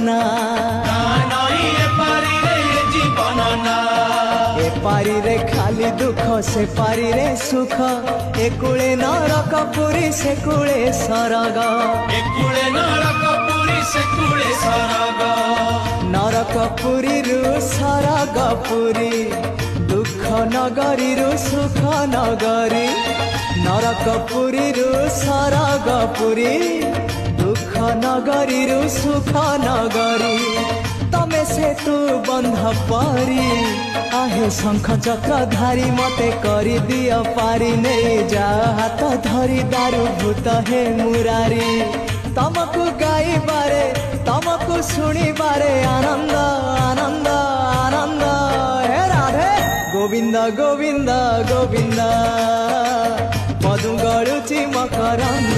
ना ए पारी रे खाली दुख से पारी रे सुख ए कूले नरक पुरी से कूले सरग नरक पुरी रु सरग पुरी दुख नगरी रु सुख नगरी नरक पुरी रु सरग पुरी दुख नगरी रु सुख नगरी तमे से तू बंध पारी आहे शंख चक्र धारी मते करी दिया पारी नहीं जा हाथ धरी दारू भूत हे मुरारी तमको गाई बारे तमको सुनी बारे आनंद आनंद आनंद हे राधे गोविंद गोविंद गोविंद मधु गड़ुची मकरंद